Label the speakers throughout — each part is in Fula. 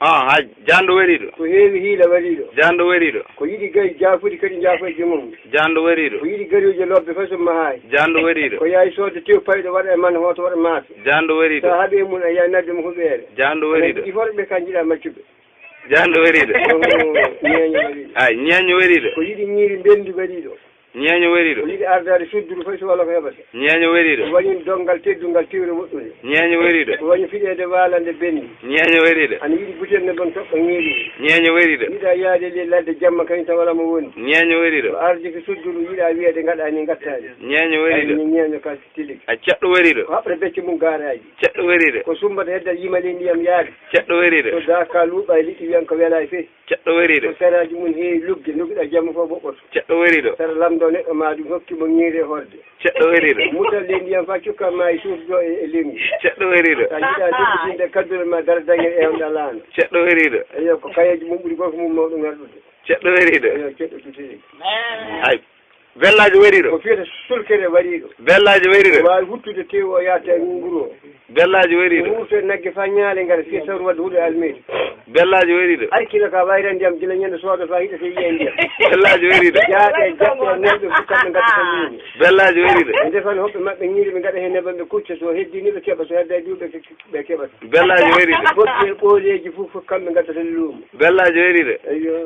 Speaker 1: ha jando wariɗo
Speaker 2: ko heewi hiila wariɗo
Speaker 1: jando wariɗo
Speaker 2: ko yiɗi gari jaafuɗi kadi jaafoyde mum
Speaker 1: jando wariɗo
Speaker 2: ko yiɗi garioje lobbe façon mahaay
Speaker 1: jando wariɗo
Speaker 2: ko yahay soode tew payɗo waɗa e man hoto waɗa maafe
Speaker 1: jando wariɗo
Speaker 2: sa haaɓe mum a yaha nadde mo huɓeere
Speaker 1: jando wariɗo
Speaker 2: ɗi forɓe kan jiiɗa maccuɓe
Speaker 1: jando wariɗo
Speaker 2: ñeeño wariɗo
Speaker 1: ay ñeeño wariɗo
Speaker 2: ko yiɗi ñiiri mbendi wariɗo
Speaker 1: ñeeño wariɗo
Speaker 2: ko yiɗi ardade sudduru foy so walla ko heɓata
Speaker 1: ñeeño wariɗo
Speaker 2: ko wañi donngal teddungal tiwre moƴƴude
Speaker 1: ñeeño wariɗo
Speaker 2: ko wañi fiɗede waalande benni
Speaker 1: ñeeño wariɗo
Speaker 2: ana yiɗi butel ne bon toɓɓa ñiiri
Speaker 1: ñeeño wariɗo
Speaker 2: yiɗa yaade le ladde jamma kañum tan wala mo woni
Speaker 1: ñeeño wariɗo
Speaker 2: ko ardi ko sudduru yiɗa wiyede gaɗani gattani
Speaker 1: ñeeño wariɗo
Speaker 2: ñeeño ka tili
Speaker 1: a ceɗɗo wariɗo
Speaker 2: ko haɓre becce mum garaji
Speaker 1: ceɗɗo wariɗo
Speaker 2: ko sumbata heddal yimale ndiyam yaade
Speaker 1: ceɗɗo wariɗo
Speaker 2: so daka luuɓa e liɗɗi wiyan ko wela e fees
Speaker 1: ceɗɗo wariɗo
Speaker 2: ko saraji mum heewi lugge lugguɗa jamma fof ɓoɓɓoto
Speaker 1: ceɗɗo wariɗo
Speaker 2: sara lamdo neɗɗo ma ɗum hokkimo ñiiri e horde
Speaker 1: ceɗɗo wariɗo
Speaker 2: mutal le ndiyam fa cukkatma e suufdo e lengdi
Speaker 1: ceɗɗo wariɗo
Speaker 2: sa jiiɗa deɓɓitinde kaddule ma dara dañel ewɗa laana
Speaker 1: ceɗɗo wariɗo
Speaker 2: eyo ko kayeji mum ɓuuri goto mum mawɗo ngarɗude
Speaker 1: ceɗɗo wariɗo
Speaker 2: eyo ceɗɗo tutiri
Speaker 1: ay bellaji wariɗo
Speaker 2: ko fiyata sulkere wariɗo
Speaker 1: bellaji wariɗo
Speaker 2: wawi huttude tew o yaata nguru o
Speaker 1: bellaji wariɗo
Speaker 2: wurto nagge fa ñaale ngara fiya sawru wadde huuɗo almeri
Speaker 1: bellaji wariɗo
Speaker 2: arkila ka wayra ndiyam gila ñande sooda fa hiɗata yiye ndiyam
Speaker 1: bellaji wariɗo
Speaker 2: jaaɗe jaɓɓe e neɗɗo fukkaɓe gadda tan ñiiri
Speaker 1: bellaji wariɗo
Speaker 2: ɓe ndefani hoɓɓe maɓɓe ñiiri ɓe gaɗa hen neban ɓe kucca so heddini ɓe keɓa so hedda duuɓe ɓe keɓata
Speaker 1: bellaji wariɗo
Speaker 2: goɗɗi e ɓooleji fof kamɓe gaddata luumo
Speaker 1: bellaji wariɗo
Speaker 2: eyo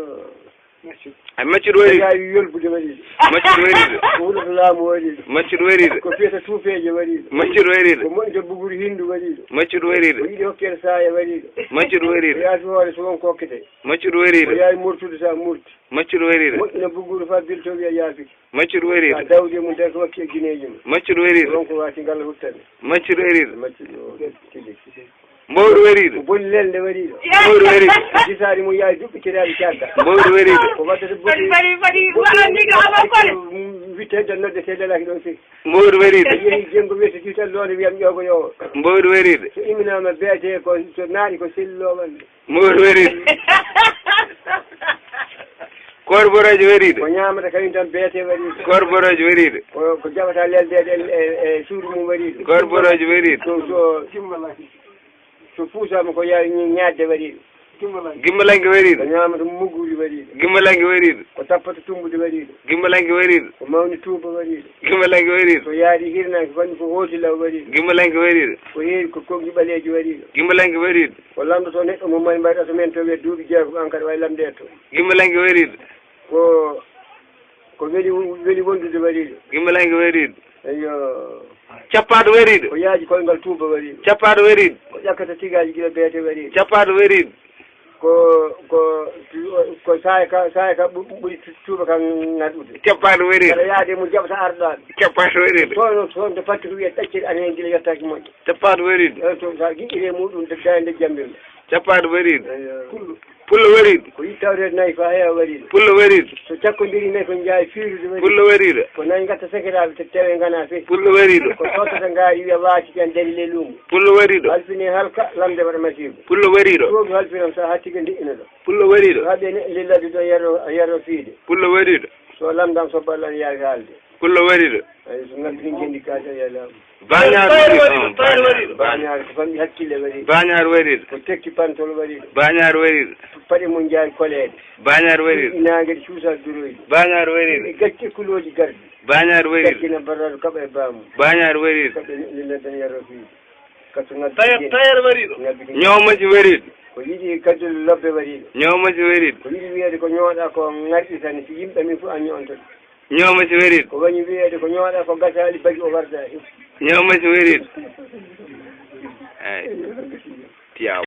Speaker 1: ay maccuɗo wariɗo
Speaker 2: yawi yolbude wariɗo
Speaker 1: maccuɗo wariɗo
Speaker 2: ko wuɗata laamu wariɗo
Speaker 1: maccuɗo wariɗo
Speaker 2: ko fiyata tuufeje wariɗo
Speaker 1: maccuɗo wariɗo
Speaker 2: ko moƴƴito buguri hindu wariɗo
Speaker 1: maccuɗo wariɗo
Speaker 2: ko yiɗi hokkede saaya wariɗo
Speaker 1: maccuɗo
Speaker 2: ko
Speaker 1: wariɗo
Speaker 2: yaasi hoore so wonko hokkete
Speaker 1: maccuɗo
Speaker 2: ko
Speaker 1: wariɗo
Speaker 2: yawi murtude sa murti
Speaker 1: maccuɗo wariɗo
Speaker 2: moƴƴino buguru fa bilto wiya yaafiki
Speaker 1: maccuɗo
Speaker 2: sa
Speaker 1: wariɗo
Speaker 2: dawde mum tawi ko wakki e guineji mum
Speaker 1: maccuɗo wariɗo
Speaker 2: wonko waati ngalla huttane
Speaker 1: maccuɗo wariɗo
Speaker 2: maccuɗo tili
Speaker 1: mbowɗo wariɗo
Speaker 2: ko bonni lelde wariɗo
Speaker 1: mbowɗo wariɗo
Speaker 2: jisaari mum yawi duɓɓitiraɗi caggal
Speaker 1: mbowɗo wariɗo
Speaker 2: ko waddata witte heddan nodde seeɗelaki ɗon sigi
Speaker 1: mbowɗo wariɗo
Speaker 2: yeehi jenggo wiyete tiital loonde wiyam ƴogo yowo
Speaker 1: mbowɗo wariɗo
Speaker 2: so imminama beete ko so naaɗi ko sellilowanɗe
Speaker 1: mbowɗo wariɗo korboroje wariɗo
Speaker 2: ko ñamata kañum tan beete wariɗo
Speaker 1: korboroje wariɗo
Speaker 2: ko jaɓata leldede e suudu mum wariɗo
Speaker 1: korboroje wariɗo
Speaker 2: so fuusama ko yawi ñaadde wariɗo
Speaker 1: gimmalangue wariɗo
Speaker 2: ko ñamata muggudi wariɗo
Speaker 1: gimmalangue wariɗo
Speaker 2: ko tappata tumbude wariɗo
Speaker 1: gimmalangue wariɗo
Speaker 2: ko mawni tuuba wariɗo
Speaker 1: gimmalangue wariɗo
Speaker 2: so yaadi hirnaki fanni ko hooti-law wariɗo
Speaker 1: gimmalangue wariɗo
Speaker 2: ko heewi ko koggi ɓaleeji wariɗo
Speaker 1: gimmalangue wariɗo
Speaker 2: ko lamdoto neɗɗo mum mani mbayɗa to men to wiye duuɓi jeegom an kadi way lamde to
Speaker 1: gimmalangue wariɗo
Speaker 2: ko weli wondude wariɗo
Speaker 1: gimmalangue wariɗo
Speaker 2: eyo
Speaker 1: cappaɗo wariɗo
Speaker 2: ko yaaji koyngal tuuba wariɗo
Speaker 1: cappaɗo wariɗo
Speaker 2: ko ƴakkata tigaji gila beete wariɗo
Speaker 1: cappaɗo wariɗo
Speaker 2: ko saaya ka ɓuuri tuuba kan ngaɗude
Speaker 1: cappaɗo wariɗo
Speaker 2: aɗa yaade mum jaɓata arɗaɓe
Speaker 1: cappaɗo wariɗo
Speaker 2: toon to fatti to wiye ɗacciri an hen gila yettaki moƴƴo
Speaker 1: cappaɗo wariɗo
Speaker 2: to sa giƴƴire muɗum dayde jammbel
Speaker 1: cappaɗo wariɗo pullo wariɗo
Speaker 2: ko yiɗi tawrede nayyi fa heewa wariɗo
Speaker 1: pullo wariɗo
Speaker 2: so cakkodiri nayi ko jaawi fiirude wariɗo
Speaker 1: pullo wariɗo
Speaker 2: ko nayi gatta sakiraɓe tewe gana fe
Speaker 1: pullo wariɗo
Speaker 2: ko sottata ngaari wiya waati ten dari le luumo
Speaker 1: pullo wariɗo
Speaker 2: halfini halka lamde waɗa masibo
Speaker 1: pullo wariɗo
Speaker 2: ɗomi halfinam sa hattigue ndiɗɗina ɗo
Speaker 1: pullo wariɗo
Speaker 2: haɓe neɗɗo lillade ɗo yero fiide
Speaker 1: pullo wariɗo
Speaker 2: so lamdam so ballan yaawi haalde
Speaker 1: pullo wariɗo
Speaker 2: ay so ngabbini gendi kaata ya laamu
Speaker 1: bañar wariɗo
Speaker 2: bañaare ko famɗi hakkille wariɗo
Speaker 1: bañar wariɗo
Speaker 2: ko tekki pantol wariɗo
Speaker 1: bañar wariɗo
Speaker 2: paɗe mum jaawi koleede
Speaker 1: bañar wariɗo
Speaker 2: inagueɗe cuusa duroyɗi
Speaker 1: bañar wariɗo
Speaker 2: e gacce kuloji garɗi
Speaker 1: bañar wariɗo
Speaker 2: gaccina barraɗo kaɓa e baamu
Speaker 1: bañar wariɗo
Speaker 2: kaɓe lillatan yero fiide kaso
Speaker 1: tayar wariɗo ñawmaji wariɗo
Speaker 2: ko yiɗi kaddule lobbe wariɗo
Speaker 1: ñawmaji wariɗo
Speaker 2: ko yiɗi wiyede ko ñooɗa ko ŋarɗi tan si yimɓe min fof an ñoontoɗe
Speaker 1: ñawmaji wariɗo
Speaker 2: ko wañi wiyede ko ñooɗa ko gasali bagi o warda
Speaker 1: ñawmaji wariɗo ay tiyaw